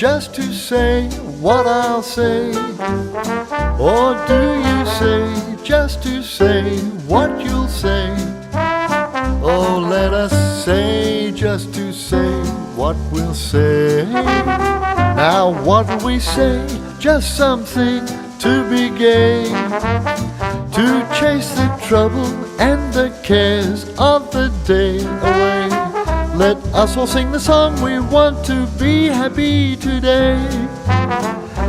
just to say what I'll say? Or do you say just to say what you'll say? Oh, let us say just to say what we'll say. Now what will we say? Just something to be gay, to chase the trouble and the cares of the day away. Let us all sing the song we want to be happy today.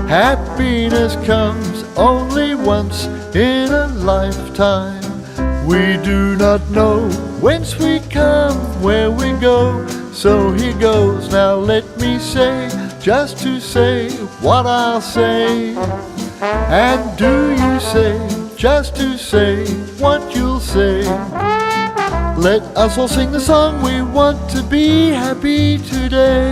Happiness comes only once in a lifetime. We do not know whence we come, where we go. So here goes, now let me say, just to say what I'll say. And do you say, just to say what you'll say? Let us all sing the song we want to be happy today.